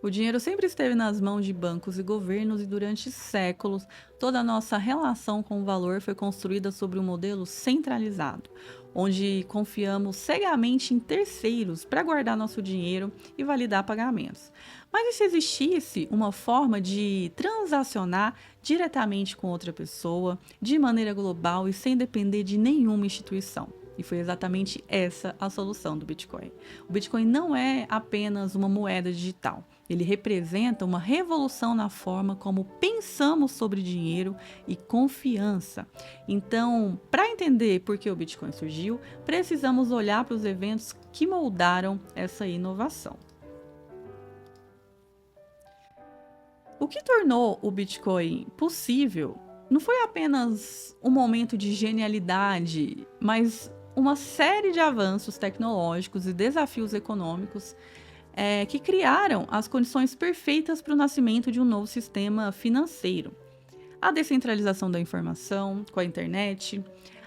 O dinheiro sempre esteve nas mãos de bancos e governos, e durante séculos, toda a nossa relação com o valor foi construída sobre um modelo centralizado, onde confiamos cegamente em terceiros para guardar nosso dinheiro e validar pagamentos. Mas e se existisse uma forma de transacionar diretamente com outra pessoa, de maneira global e sem depender de nenhuma instituição? E foi exatamente essa a solução do Bitcoin. O Bitcoin não é apenas uma moeda digital. Ele representa uma revolução na forma como pensamos sobre dinheiro e confiança. Então, para entender por que o Bitcoin surgiu, precisamos olhar para os eventos que moldaram essa inovação. O que tornou o Bitcoin possível não foi apenas um momento de genialidade, mas uma série de avanços tecnológicos e desafios econômicos que criaram as condições perfeitas para o nascimento de um novo sistema financeiro. A descentralização da informação com a internet,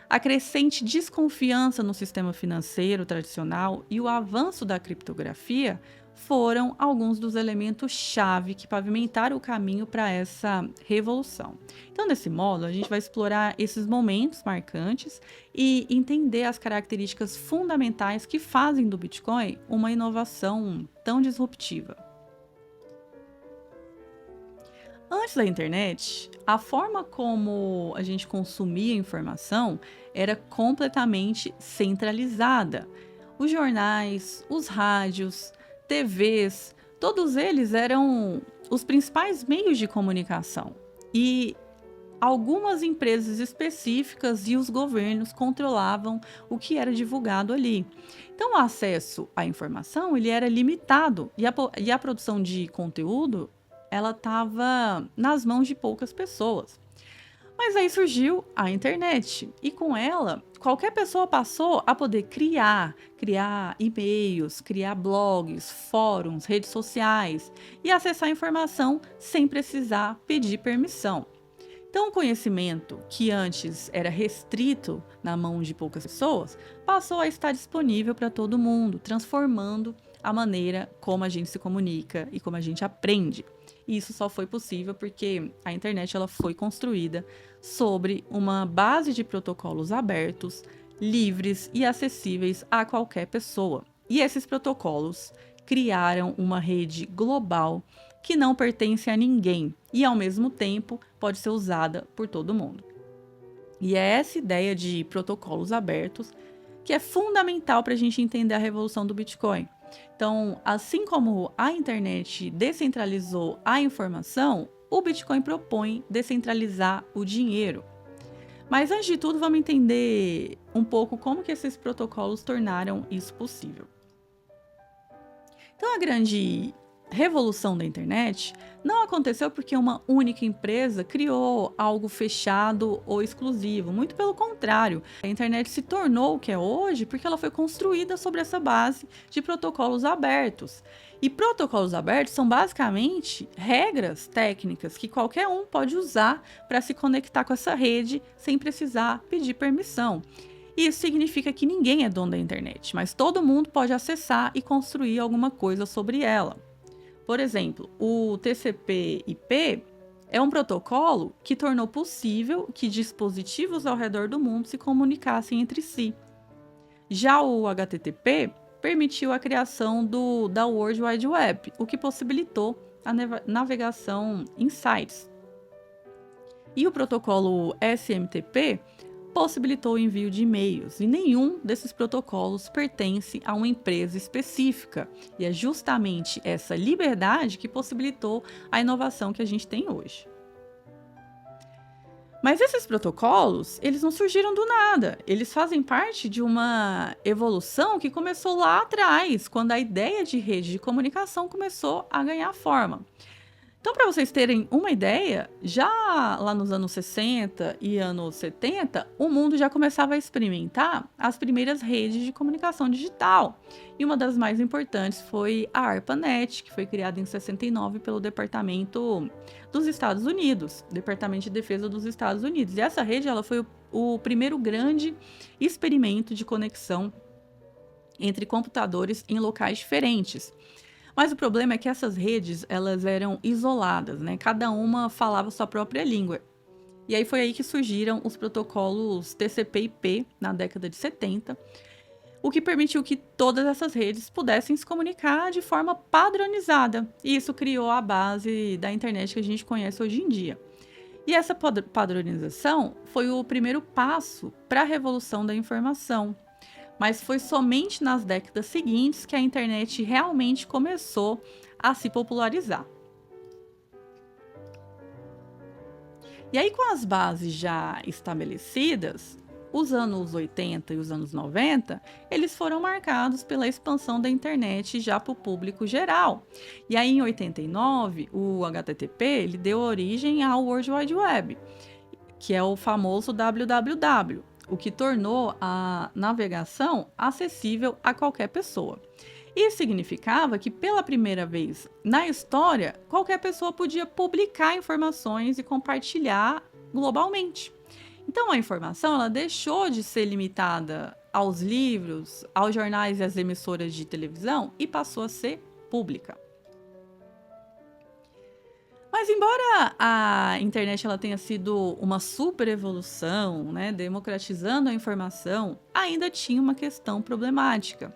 a crescente desconfiança no sistema financeiro tradicional e o avanço da criptografia foram alguns dos elementos-chave que pavimentaram o caminho para essa revolução. Então, desse modo, a gente vai explorar esses momentos marcantes e entender as características fundamentais que fazem do Bitcoin uma inovação tão disruptiva. Antes da internet, a forma como a gente consumia informação era completamente centralizada. Os jornais, os rádios, TVs, todos eles eram os principais meios de comunicação. E algumas empresas específicas e os governos controlavam o que era divulgado ali. Então, o acesso à informação ele era limitado e a produção de conteúdo ela estava nas mãos de poucas pessoas. Mas aí surgiu a internet e com ela qualquer pessoa passou a poder criar e-mails, criar blogs, fóruns, redes sociais e acessar a informação sem precisar pedir permissão. Então, o conhecimento que antes era restrito na mão de poucas pessoas passou a estar disponível para todo mundo, transformando a maneira como a gente se comunica e como a gente aprende. E isso só foi possível porque a internet ela foi construída sobre uma base de protocolos abertos, livres e acessíveis a qualquer pessoa. E esses protocolos criaram uma rede global que não pertence a ninguém e, ao mesmo tempo, pode ser usada por todo mundo. E é essa ideia de protocolos abertos que é fundamental para a gente entender a revolução do Bitcoin. Então, assim como a internet descentralizou a informação, o Bitcoin propõe descentralizar o dinheiro. Mas antes de tudo, vamos entender um pouco como que esses protocolos tornaram isso possível. Então, a grande revolução da internet não aconteceu porque uma única empresa criou algo fechado ou exclusivo. Muito pelo contrário, a internet se tornou o que é hoje porque ela foi construída sobre essa base de protocolos abertos. E protocolos abertos são basicamente regras técnicas que qualquer um pode usar para se conectar com essa rede sem precisar pedir permissão. Isso significa que ninguém é dono da internet, mas todo mundo pode acessar e construir alguma coisa sobre ela. Por exemplo, o TCP/IP é um protocolo que tornou possível que dispositivos ao redor do mundo se comunicassem entre si. Já o HTTP permitiu a criação da World Wide Web, o que possibilitou a navegação em sites. E o protocolo SMTP possibilitou o envio de e-mails, e nenhum desses protocolos pertence a uma empresa específica. E é justamente essa liberdade que possibilitou a inovação que a gente tem hoje. Mas esses protocolos, eles não surgiram do nada. Eles fazem parte de uma evolução que começou lá atrás, quando a ideia de rede de comunicação começou a ganhar forma. Então, para vocês terem uma ideia, já lá nos anos 60 e anos 70, o mundo já começava a experimentar as primeiras redes de comunicação digital. E uma das mais importantes foi a ARPANET, que foi criada em 69 pelo Departamento dos Estados Unidos, Departamento de Defesa dos Estados Unidos. E essa rede ela foi o primeiro grande experimento de conexão entre computadores em locais diferentes. Mas o problema é que essas redes, elas eram isoladas, né? Cada uma falava sua própria língua. E aí foi aí que surgiram os protocolos TCP/IP na década de 70, o que permitiu que todas essas redes pudessem se comunicar de forma padronizada. E isso criou a base da internet que a gente conhece hoje em dia. E essa padronização foi o primeiro passo para a revolução da informação. Mas foi somente nas décadas seguintes que a internet realmente começou a se popularizar. E aí, com as bases já estabelecidas, os anos 80 e os anos 90, eles foram marcados pela expansão da internet já para o público geral. E aí, em 89, o HTTP ele deu origem ao World Wide Web, que é o famoso www, o que tornou a navegação acessível a qualquer pessoa. Isso significava que, pela primeira vez na história, qualquer pessoa podia publicar informações e compartilhar globalmente. Então, a informação ela deixou de ser limitada aos livros, aos jornais e às emissoras de televisão e passou a ser pública. Mas embora a internet ela tenha sido uma super evolução, né, democratizando a informação, ainda tinha uma questão problemática.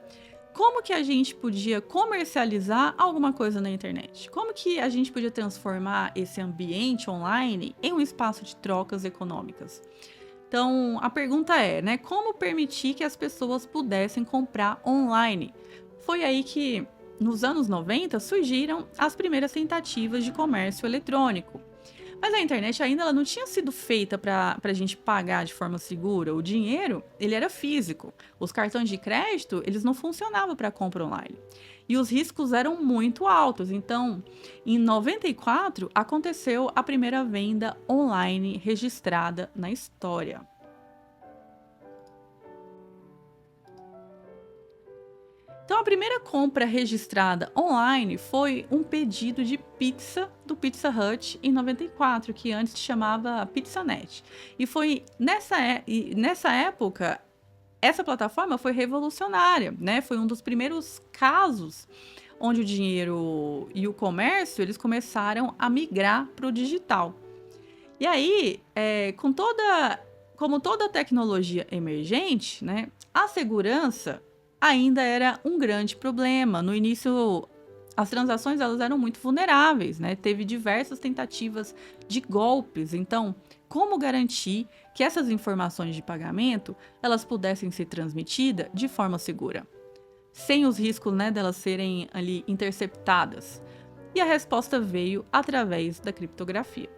Como que a gente podia comercializar alguma coisa na internet? Como que a gente podia transformar esse ambiente online em um espaço de trocas econômicas? Então, a pergunta é, né, como permitir que as pessoas pudessem comprar online? Foi aí que, nos anos 90, surgiram as primeiras tentativas de comércio eletrônico. Mas a internet ainda ela não tinha sido feita para a gente pagar de forma segura. O dinheiro, ele era físico. Os cartões de crédito, eles não funcionavam para compra online. E os riscos eram muito altos. Então, em 94, aconteceu a primeira venda online registrada na história. Então, a primeira compra registrada online foi um pedido de pizza do Pizza Hut em 94, que antes se chamava PizzaNet. E foi nessa época, essa plataforma foi revolucionária, né? Foi um dos primeiros casos onde o dinheiro e o comércio eles começaram a migrar para o digital. E aí, como toda tecnologia emergente, né, a segurança ainda era um grande problema. No início, as transações elas eram muito vulneráveis, né? Teve diversas tentativas de golpes. Então, como garantir que essas informações de pagamento elas pudessem ser transmitidas de forma segura, sem os riscos, né, delas serem ali interceptadas? E a resposta veio através da criptografia.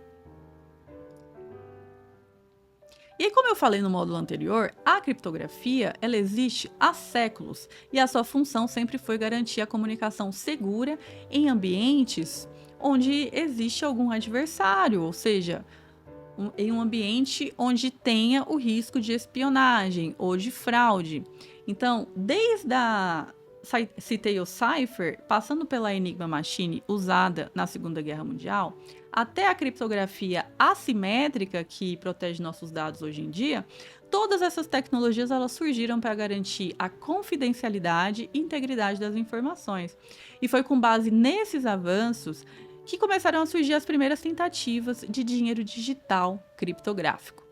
E aí, como eu falei no módulo anterior, a criptografia ela existe há séculos e a sua função sempre foi garantir a comunicação segura em ambientes onde existe algum adversário, ou seja, em um ambiente onde tenha o risco de espionagem ou de fraude. Então, desde a citei o Cipher, passando pela Enigma Machine usada na Segunda Guerra Mundial, até a criptografia assimétrica que protege nossos dados hoje em dia, todas essas tecnologias elas surgiram para garantir a confidencialidade e integridade das informações. E foi com base nesses avanços que começaram a surgir as primeiras tentativas de dinheiro digital criptográfico.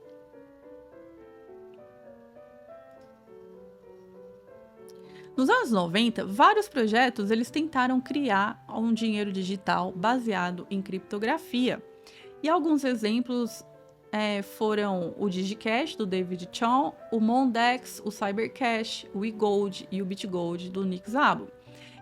Nos anos 90, vários projetos eles tentaram criar um dinheiro digital baseado em criptografia. E alguns exemplos foram o DigiCash, do David Chaum, o Mondex, o CyberCash, o eGold e o BitGold, do Nick Szabo.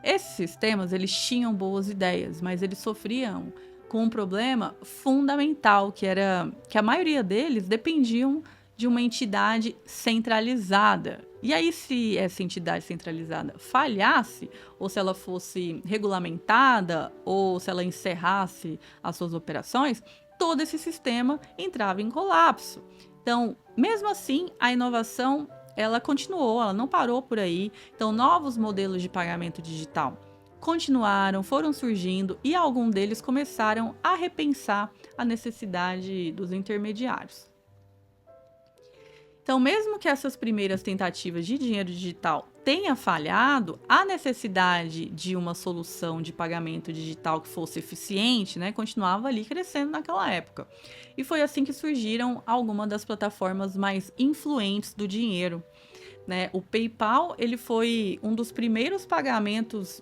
Esses sistemas eles tinham boas ideias, mas eles sofriam com um problema fundamental, que era que a maioria deles dependiam de uma entidade centralizada. E aí, se essa entidade centralizada falhasse, ou se ela fosse regulamentada, ou se ela encerrasse as suas operações, todo esse sistema entrava em colapso. Então, mesmo assim, a inovação ela continuou, ela não parou por aí. Então, novos modelos de pagamento digital continuaram, foram surgindo e alguns deles começaram a repensar a necessidade dos intermediários. Então, mesmo que essas primeiras tentativas de dinheiro digital tenha falhado, a necessidade de uma solução de pagamento digital que fosse eficiente, né, continuava ali crescendo naquela época. E foi assim que surgiram algumas das plataformas mais influentes do dinheiro, né? O PayPal, ele foi um dos primeiros pagamentos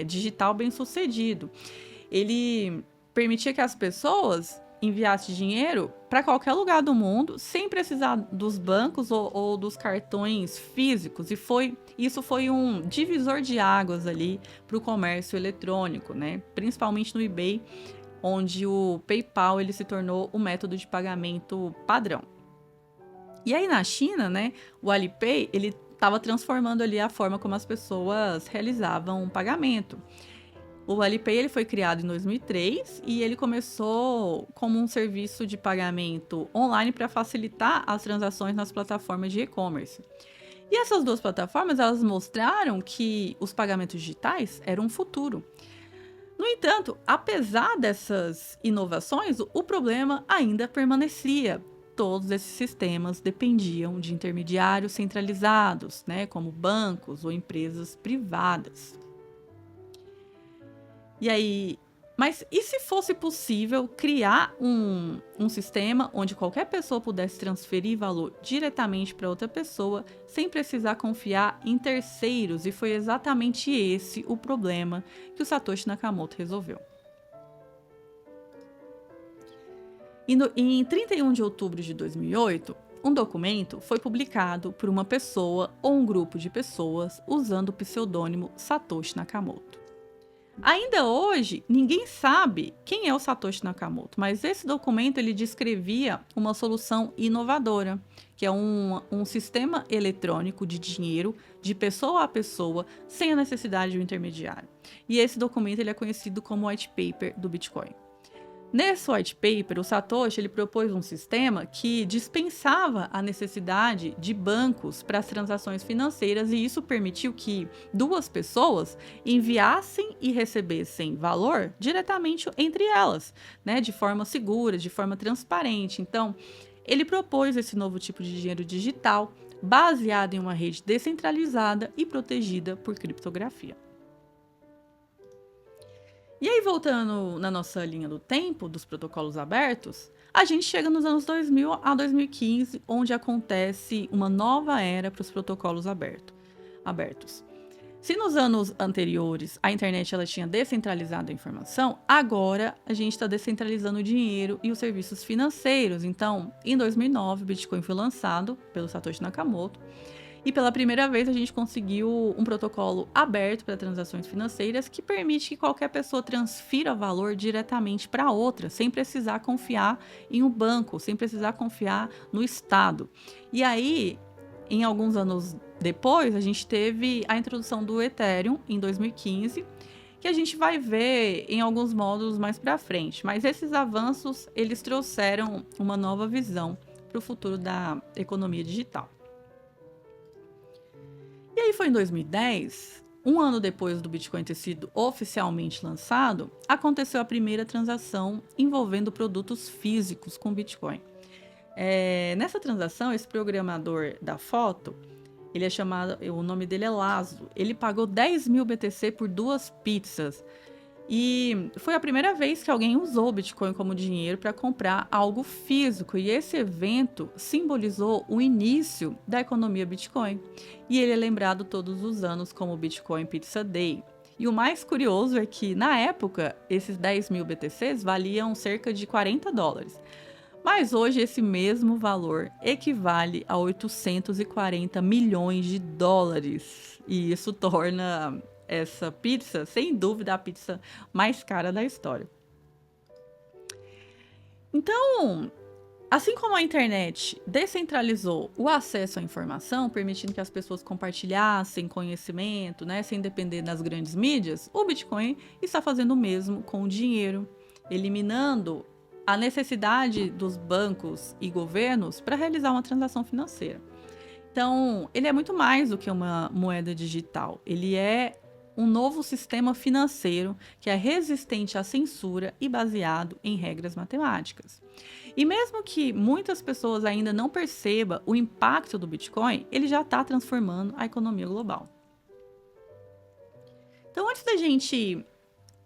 digital bem-sucedido. Ele permitia que as pessoas enviassem dinheiro para qualquer lugar do mundo, sem precisar dos bancos ou dos cartões físicos. E isso foi um divisor de águas ali para o comércio eletrônico, né? Principalmente no eBay, onde o PayPal ele se tornou o método de pagamento padrão. E aí na China, né, o Alipay, ele estava transformando ali a forma como as pessoas realizavam um pagamento. O Alipay ele foi criado em 2003 e ele começou como um serviço de pagamento online para facilitar as transações nas plataformas de e-commerce. E essas duas plataformas, elas mostraram que os pagamentos digitais eram um futuro. No entanto, apesar dessas inovações, o problema ainda permanecia. Todos esses sistemas dependiam de intermediários centralizados, né, como bancos ou empresas privadas. E aí, mas e se fosse possível criar um sistema onde qualquer pessoa pudesse transferir valor diretamente para outra pessoa sem precisar confiar em terceiros? E foi exatamente esse o problema que o Satoshi Nakamoto resolveu. Em 31 de outubro de 2008, um documento foi publicado por uma pessoa ou um grupo de pessoas usando o pseudônimo Satoshi Nakamoto. Ainda hoje, ninguém sabe quem é o Satoshi Nakamoto, mas esse documento ele descrevia uma solução inovadora, que é um sistema eletrônico de dinheiro de pessoa a pessoa, sem a necessidade de um intermediário. E esse documento ele é conhecido como White Paper do Bitcoin. Nesse white paper, o Satoshi ele propôs um sistema que dispensava a necessidade de bancos para as transações financeiras e isso permitiu que duas pessoas enviassem e recebessem valor diretamente entre elas, né, de forma segura, de forma transparente. Então, ele propôs esse novo tipo de dinheiro digital baseado em uma rede descentralizada e protegida por criptografia. E aí, voltando na nossa linha do tempo, dos protocolos abertos, a gente chega nos anos 2000 a 2015, onde acontece uma nova era para os protocolos abertos. Se nos anos anteriores a internet ela tinha descentralizado a informação, agora a gente está descentralizando o dinheiro e os serviços financeiros. Então, em 2009, o Bitcoin foi lançado pelo Satoshi Nakamoto. E pela primeira vez a gente conseguiu um protocolo aberto para transações financeiras que permite que qualquer pessoa transfira valor diretamente para outra, sem precisar confiar em um banco, sem precisar confiar no Estado. E aí, em alguns anos depois, a gente teve a introdução do Ethereum em 2015, que a gente vai ver em alguns módulos mais para frente. Mas esses avanços, eles trouxeram uma nova visão para o futuro da economia digital. E aí foi em 2010, um ano depois do Bitcoin ter sido oficialmente lançado, aconteceu a primeira transação envolvendo produtos físicos com Bitcoin. Nessa transação, esse programador da foto, ele é chamado, o nome dele é Lazo, ele pagou 10 mil BTC por 2 pizzas. E foi a primeira vez que alguém usou o Bitcoin como dinheiro para comprar algo físico. E esse evento simbolizou o início da economia Bitcoin. E ele é lembrado todos os anos como Bitcoin Pizza Day. E o mais curioso é que, na época, esses 10 mil BTCs valiam cerca de $40. Mas hoje esse mesmo valor equivale a 840 milhões de dólares. E isso torna essa pizza, sem dúvida, a pizza mais cara da história. Então, assim como a internet descentralizou o acesso à informação, permitindo que as pessoas compartilhassem conhecimento, né, sem depender das grandes mídias, o Bitcoin está fazendo o mesmo com o dinheiro, eliminando a necessidade dos bancos e governos para realizar uma transação financeira. Então, ele é muito mais do que uma moeda digital. Ele é um novo sistema financeiro que é resistente à censura e baseado em regras matemáticas. E mesmo que muitas pessoas ainda não percebam o impacto do Bitcoin, ele já está transformando a economia global. Então, antes da gente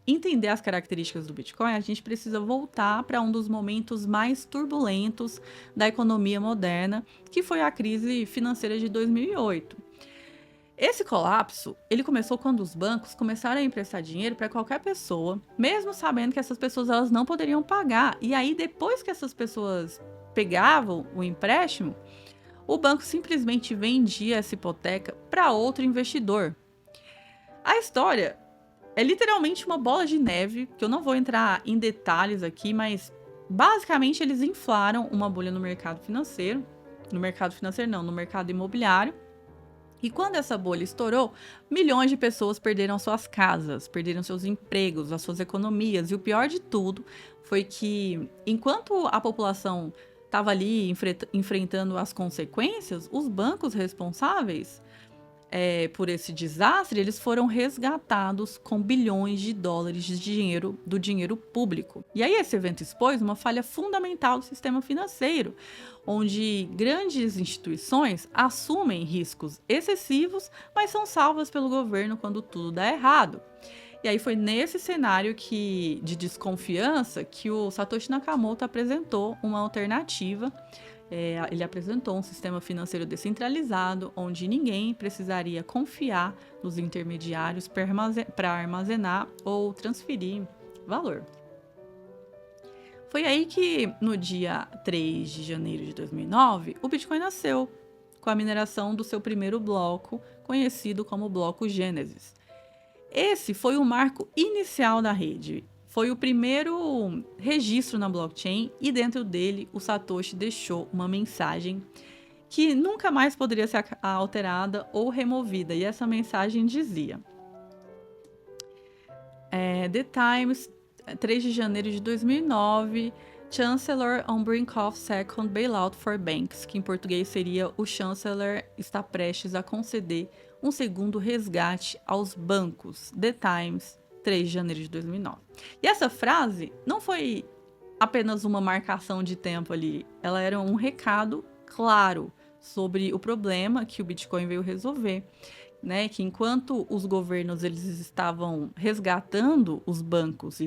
entender as características do Bitcoin, a gente precisa voltar para um dos momentos mais turbulentos da economia moderna, que foi a crise financeira de 2008. Esse colapso, ele começou quando os bancos começaram a emprestar dinheiro para qualquer pessoa, mesmo sabendo que essas pessoas elas não poderiam pagar. E aí, depois que essas pessoas pegavam o empréstimo, o banco simplesmente vendia essa hipoteca para outro investidor. A história é literalmente uma bola de neve, que eu não vou entrar em detalhes aqui, mas basicamente eles inflaram uma bolha no mercado financeiro. No mercado financeiro não, no mercado imobiliário. E quando essa bolha estourou, milhões de pessoas perderam suas casas, perderam seus empregos, as suas economias. E o pior de tudo foi que, enquanto a população estava ali enfrentando as consequências, os bancos responsáveis por esse desastre, eles foram resgatados com bilhões de dólares de dinheiro do dinheiro público. E aí esse evento expôs uma falha fundamental do sistema financeiro, onde grandes instituições assumem riscos excessivos, mas são salvas pelo governo quando tudo dá errado. E aí foi nesse cenário de desconfiança que o Satoshi Nakamoto apresentou uma alternativa. Ele apresentou um sistema financeiro descentralizado, onde ninguém precisaria confiar nos intermediários para armazenar ou transferir valor. Foi aí que, no dia 3 de janeiro de 2009, o Bitcoin nasceu, com a mineração do seu primeiro bloco, conhecido como bloco Gênesis. Esse foi o marco inicial da rede. Foi o primeiro registro na blockchain e dentro dele o Satoshi deixou uma mensagem que nunca mais poderia ser alterada ou removida. E essa mensagem dizia: The Times, 3 de janeiro de 2009, Chancellor on brink of second bailout for banks, que em português seria: o chanceler está prestes a conceder um segundo resgate aos bancos. The Times, 3 de janeiro de 2009. E essa frase não foi apenas uma marcação de tempo ali, ela era um recado claro sobre o problema que o Bitcoin veio resolver, né? Que enquanto os governos eles estavam resgatando os bancos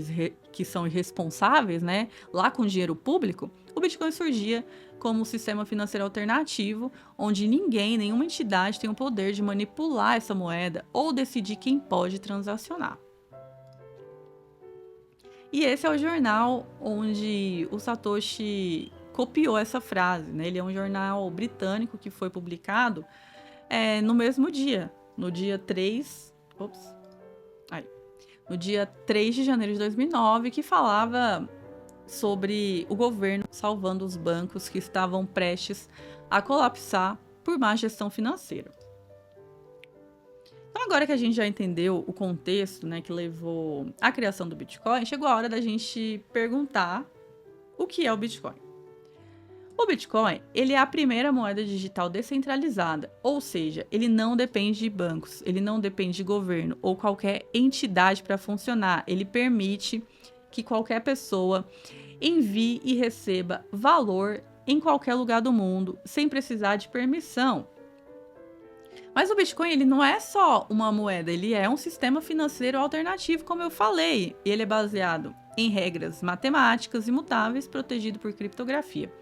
que são irresponsáveis, né, lá com dinheiro público, o Bitcoin surgia como um sistema financeiro alternativo, onde ninguém, nenhuma entidade tem o poder de manipular essa moeda ou decidir quem pode transacionar. E esse é o jornal onde o Satoshi copiou essa frase, né? Ele é um jornal britânico que foi publicado no mesmo dia, no dia 3 de janeiro de 2009, que falava sobre o governo salvando os bancos que estavam prestes a colapsar por má gestão financeira. Então, agora que a gente já entendeu o contexto, né, que levou à criação do Bitcoin, chegou a hora da gente perguntar o que é o Bitcoin. O Bitcoin, ele é a primeira moeda digital descentralizada, ou seja, ele não depende de bancos, ele não depende de governo ou qualquer entidade para funcionar. Ele permite que qualquer pessoa envie e receba valor em qualquer lugar do mundo, sem precisar de permissão. Mas o Bitcoin, ele não é só uma moeda, ele é um sistema financeiro alternativo, como eu falei. Ele é baseado em regras matemáticas imutáveis, protegido por criptografia.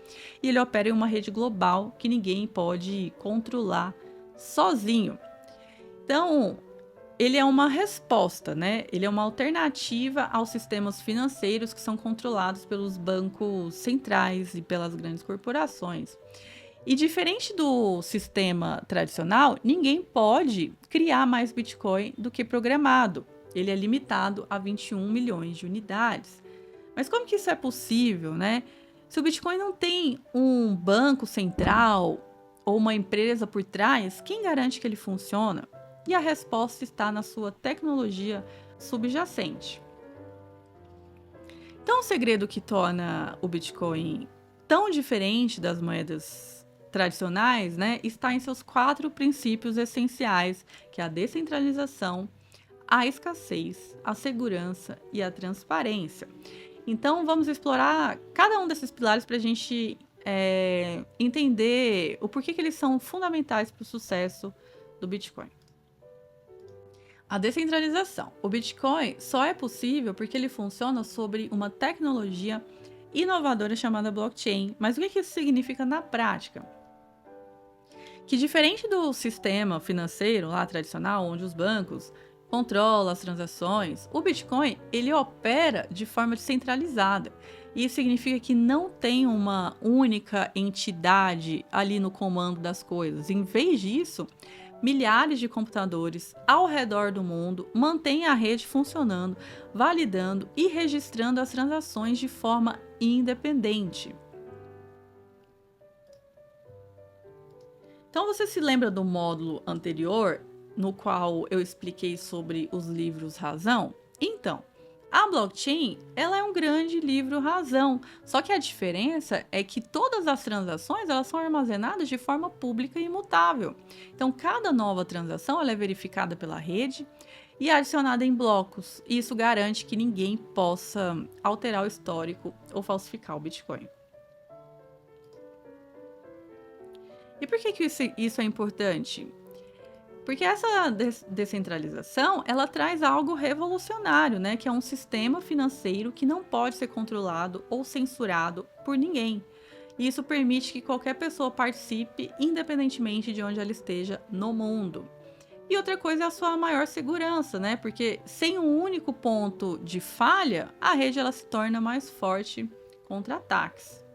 E ele opera em uma rede global que ninguém pode controlar sozinho. Então, ele é uma resposta, né? Ele é uma alternativa aos sistemas financeiros que são controlados pelos bancos centrais e pelas grandes corporações. E diferente do sistema tradicional, ninguém pode criar mais Bitcoin do que programado. Ele é limitado a 21 milhões de unidades. Mas como que isso é possível, né? Se o Bitcoin não tem um banco central ou uma empresa por trás, quem garante que ele funciona? E a resposta está na sua tecnologia subjacente. Então, o segredo que torna o Bitcoin tão diferente das moedas tradicionais, né, está em seus 4 princípios essenciais, que é a descentralização, a escassez, a segurança e a transparência. Então, vamos explorar cada um desses pilares para a gente entender o porquê que eles são fundamentais para o sucesso do Bitcoin. A descentralização. O Bitcoin só é possível porque ele funciona sobre uma tecnologia inovadora chamada blockchain. Mas o que isso significa na prática? Que diferente do sistema financeiro lá tradicional, onde os bancos controlam as transações, o Bitcoin ele opera de forma descentralizada. Isso significa que não tem uma única entidade ali no comando das coisas. Em vez disso, milhares de computadores ao redor do mundo mantêm a rede funcionando, validando e registrando as transações de forma independente. Então, você se lembra do módulo anterior, no qual eu expliquei sobre os livros razão? Então, a blockchain, ela é um grande livro razão, só que a diferença é que todas as transações elas são armazenadas de forma pública e imutável. Então, cada nova transação ela é verificada pela rede e adicionada em blocos. E isso garante que ninguém possa alterar o histórico ou falsificar o Bitcoin. E por que isso é importante? Porque essa descentralização, ela traz algo revolucionário, né? Que é um sistema financeiro que não pode ser controlado ou censurado por ninguém. E isso permite que qualquer pessoa participe, independentemente de onde ela esteja no mundo. E outra coisa é a sua maior segurança, né? Porque sem um único ponto de falha, a rede ela se torna mais forte contra ataques.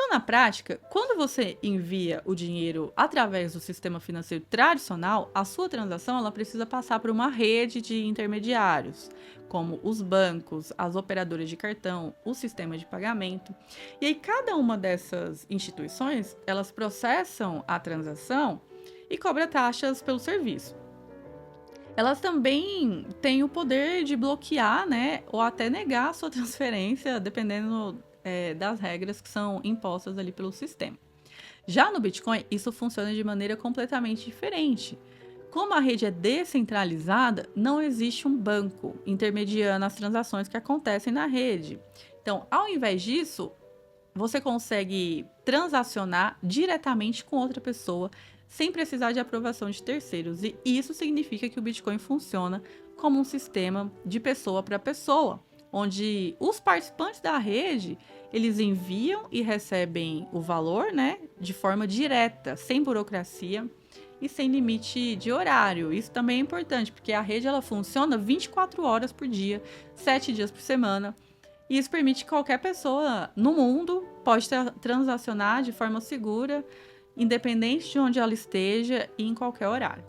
Então, na prática, quando você envia o dinheiro através do sistema financeiro tradicional, a sua transação ela precisa passar por uma rede de intermediários, como os bancos, as operadoras de cartão, o sistema de pagamento. E aí, cada uma dessas instituições, elas processam a transação e cobram taxas pelo serviço. Elas também têm o poder de bloquear, né, ou até negar a sua transferência, dependendo das regras que são impostas ali pelo sistema. Já no Bitcoin, isso funciona de maneira completamente diferente. Como a rede é descentralizada, não existe um banco intermediando as transações que acontecem na rede. Então, ao invés disso, você consegue transacionar diretamente com outra pessoa sem precisar de aprovação de terceiros. E isso significa que o Bitcoin funciona como um sistema de pessoa para pessoa, onde os participantes da rede, eles enviam e recebem o valor, né, de forma direta, sem burocracia e sem limite de horário. Isso também é importante, porque a rede ela funciona 24 horas por dia, 7 dias por semana. E isso permite que qualquer pessoa no mundo pode transacionar de forma segura, independente de onde ela esteja e em qualquer horário.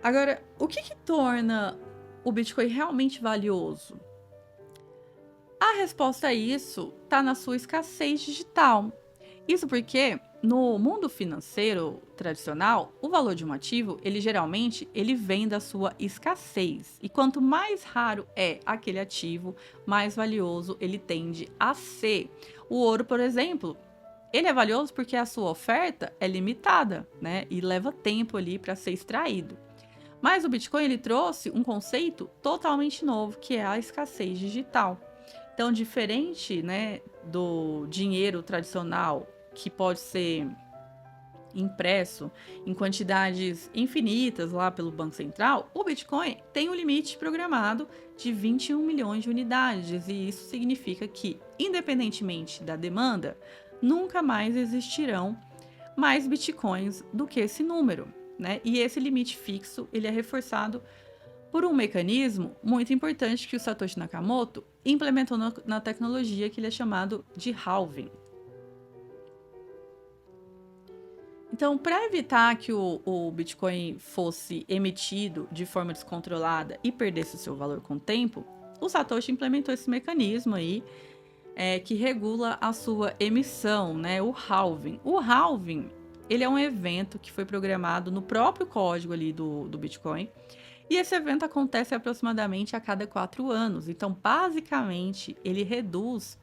Agora, o que torna o Bitcoin realmente valioso? A resposta a isso está na sua escassez digital. Isso porque no mundo financeiro tradicional, o valor de um ativo, ele geralmente vem da sua escassez. E quanto mais raro é aquele ativo, mais valioso ele tende a ser. O ouro, por exemplo, ele é valioso porque a sua oferta é limitada, né? E leva tempo ali para ser extraído. Mas o Bitcoin ele trouxe um conceito totalmente novo, que é a escassez digital. Então, diferente, né, do dinheiro tradicional, que pode ser impresso em quantidades infinitas lá pelo Banco Central, o Bitcoin tem um limite programado de 21 milhões de unidades. E isso significa que, independentemente da demanda, nunca mais existirão mais Bitcoins do que esse número, né? E esse limite fixo ele é reforçado por um mecanismo muito importante que o Satoshi Nakamoto implementou na tecnologia, que ele é chamado de halving. Então, para evitar que o Bitcoin fosse emitido de forma descontrolada e perdesse o seu valor com o tempo, o Satoshi implementou esse mecanismo aí que regula a sua emissão, né? O halving. O halving ele é um evento que foi programado no próprio código ali do Bitcoin. E esse evento acontece aproximadamente a cada 4 anos. Então, basicamente, ele reduz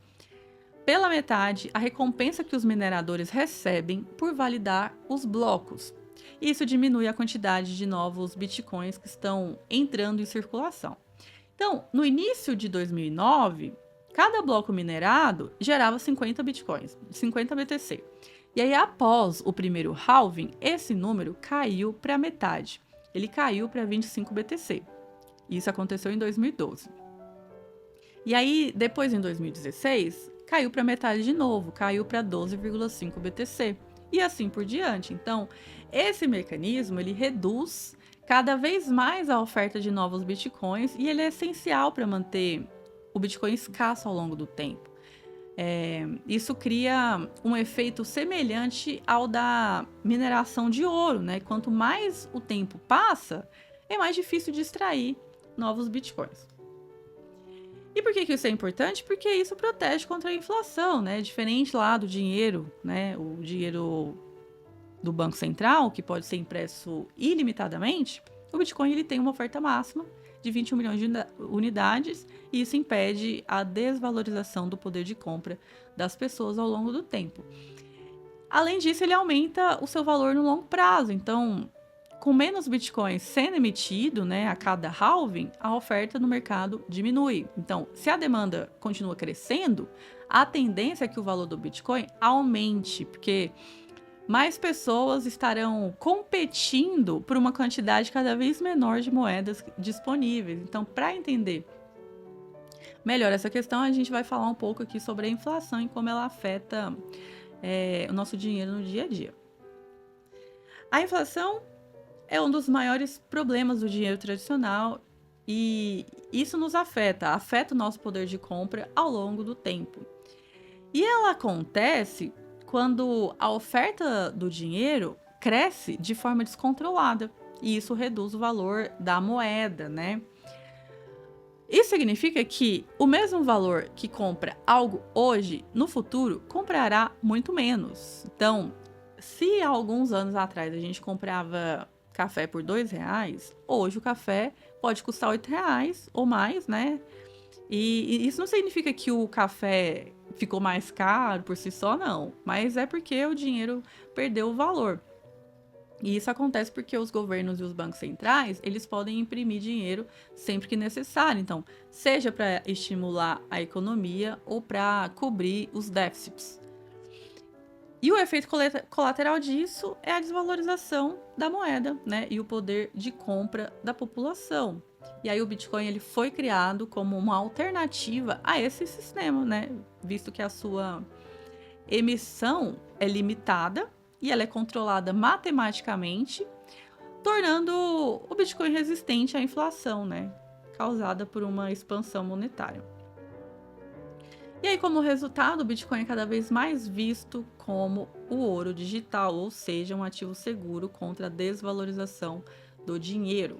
pela metade a recompensa que os mineradores recebem por validar os blocos. E isso diminui a quantidade de novos bitcoins que estão entrando em circulação. Então, no início de 2009, cada bloco minerado gerava 50 bitcoins, 50 BTC. E aí, após o primeiro halving, esse número caiu para metade. Ele caiu para 25 BTC. Isso aconteceu em 2012. E aí, depois em 2016, caiu para metade de novo, caiu para 12,5 BTC. E assim por diante. Então, esse mecanismo, ele reduz cada vez mais a oferta de novos bitcoins e ele é essencial para manter o Bitcoin escasso ao longo do tempo. Isso cria um efeito semelhante ao da mineração de ouro, né? Quanto mais o tempo passa, é mais difícil de extrair novos bitcoins. E por que isso é importante? Porque isso protege contra a inflação, né? Diferente lá do dinheiro, né? O dinheiro do Banco Central, que pode ser impresso ilimitadamente, o Bitcoin ele tem uma oferta máxima de 21 milhões de unidades e isso impede a desvalorização do poder de compra das pessoas ao longo do tempo. Além disso, ele aumenta o seu valor no longo prazo. Então, com menos bitcoins sendo emitido, né, a cada halving, a oferta no mercado diminui. Então, se a demanda continua crescendo, a tendência é que o valor do Bitcoin aumente, porque mais pessoas estarão competindo por uma quantidade cada vez menor de moedas disponíveis. Então, para entender melhor essa questão, a gente vai falar um pouco aqui sobre a inflação e como ela afeta o nosso dinheiro no dia a dia. A inflação é um dos maiores problemas do dinheiro tradicional e isso nos afeta o nosso poder de compra ao longo do tempo. E ela acontece quando a oferta do dinheiro cresce de forma descontrolada e isso reduz o valor da moeda, né? Isso significa que o mesmo valor que compra algo hoje, no futuro, comprará muito menos. Então, se há alguns anos atrás a gente comprava café por R$2, hoje o café pode custar R$8 ou mais, né? E isso não significa que o café ficou mais caro por si só, não. Mas é porque o dinheiro perdeu o valor. E isso acontece porque os governos e os bancos centrais, eles podem imprimir dinheiro sempre que necessário. Então, seja para estimular a economia ou para cobrir os déficits. E o efeito colateral disso é a desvalorização da moeda, né? E o poder de compra da população. E aí o Bitcoin ele foi criado como uma alternativa a esse sistema, né? Visto que a sua emissão é limitada e ela é controlada matematicamente, tornando o Bitcoin resistente à inflação, né? Causada por uma expansão monetária. E aí, como resultado, o Bitcoin é cada vez mais visto como o ouro digital, ou seja, um ativo seguro contra a desvalorização do dinheiro.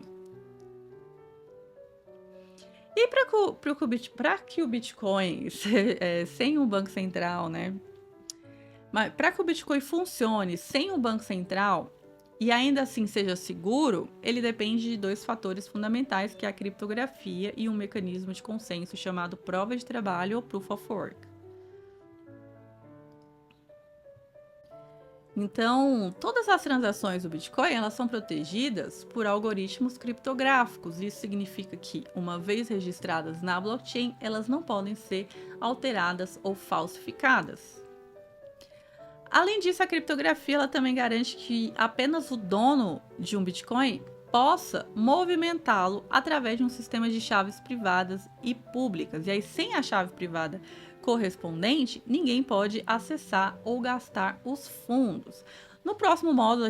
E para que o Bitcoin, sem um banco central, né? Mas para que o Bitcoin funcione sem um banco central e ainda assim seja seguro, ele depende de dois fatores fundamentais, que é a criptografia e um mecanismo de consenso chamado prova de trabalho ou Proof of Work. Então, todas as transações do Bitcoin, elas são protegidas por algoritmos criptográficos. Isso significa que, uma vez registradas na blockchain, elas não podem ser alteradas ou falsificadas. Além disso, a criptografia ela também garante que apenas o dono de um Bitcoin possa movimentá-lo através de um sistema de chaves privadas e públicas. E aí, sem a chave privada correspondente, ninguém pode acessar ou gastar os fundos. No próximo módulo,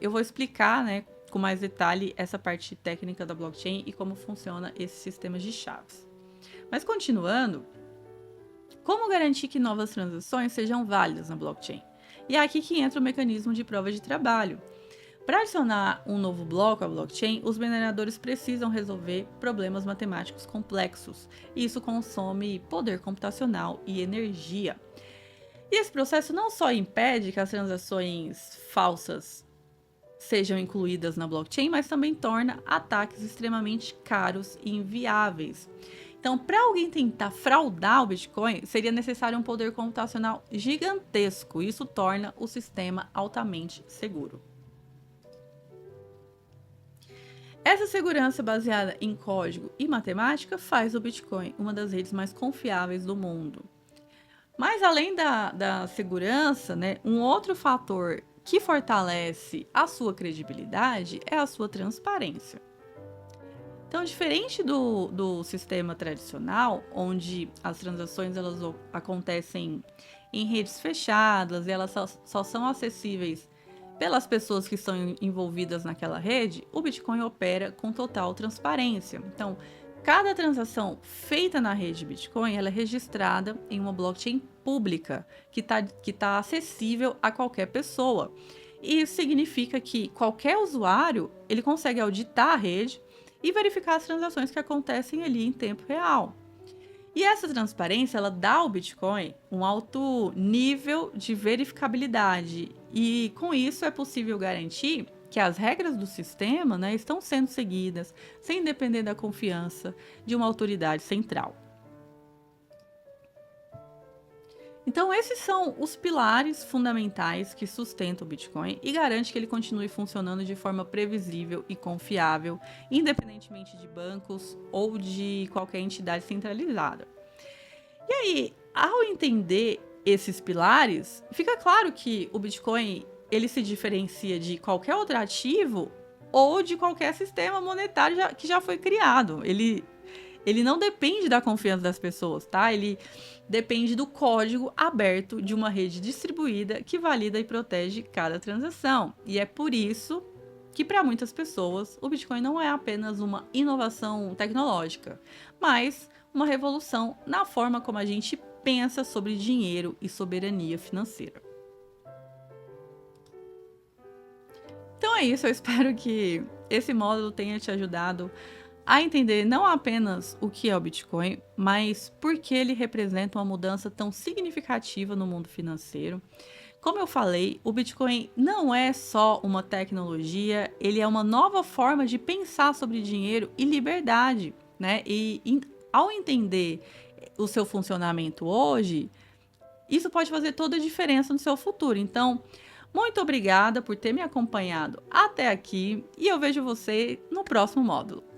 eu vou explicar, né, com mais detalhe essa parte técnica da blockchain e como funciona esses sistemas de chaves. Mas continuando, como garantir que novas transações sejam válidas na blockchain? E é aqui que entra o mecanismo de prova de trabalho. Para adicionar um novo bloco à blockchain, os mineradores precisam resolver problemas matemáticos complexos. E isso consome poder computacional e energia. E esse processo não só impede que as transações falsas sejam incluídas na blockchain, mas também torna ataques extremamente caros e inviáveis. Então, para alguém tentar fraudar o Bitcoin, seria necessário um poder computacional gigantesco. Isso torna o sistema altamente seguro. Essa segurança baseada em código e matemática faz o Bitcoin uma das redes mais confiáveis do mundo. Mas além da segurança, né, um outro fator que fortalece a sua credibilidade é a sua transparência. Então, diferente do sistema tradicional, onde as transações acontecem em redes fechadas e elas só são acessíveis pelas pessoas que estão envolvidas naquela rede, o Bitcoin opera com total transparência. Então, cada transação feita na rede Bitcoin ela é registrada em uma blockchain pública que tá acessível a qualquer pessoa. E isso significa que qualquer usuário ele consegue auditar a rede e verificar as transações que acontecem ali em tempo real. E essa transparência, ela dá ao Bitcoin um alto nível de verificabilidade. E com isso é possível garantir que as regras do sistema, né, estão sendo seguidas sem depender da confiança de uma autoridade central. Então, esses são os pilares fundamentais que sustentam o Bitcoin e garante que ele continue funcionando de forma previsível e confiável, independentemente de bancos ou de qualquer entidade centralizada. E aí, ao entender esses pilares, fica claro que o Bitcoin ele se diferencia de qualquer outro ativo ou de qualquer sistema monetário que já foi criado. Ele não depende da confiança das pessoas, tá? Ele depende do código aberto de uma rede distribuída que valida e protege cada transação. E é por isso que, para muitas pessoas, o Bitcoin não é apenas uma inovação tecnológica, mas uma revolução na forma como a gente pensa sobre dinheiro e soberania financeira. Então é isso, eu espero que esse módulo tenha te ajudado a entender não apenas o que é o Bitcoin, mas por que ele representa uma mudança tão significativa no mundo financeiro. Como eu falei, o Bitcoin não é só uma tecnologia, ele é uma nova forma de pensar sobre dinheiro e liberdade, né? Ao entender o seu funcionamento hoje, isso pode fazer toda a diferença no seu futuro. Então, muito obrigada por ter me acompanhado até aqui e eu vejo você no próximo módulo.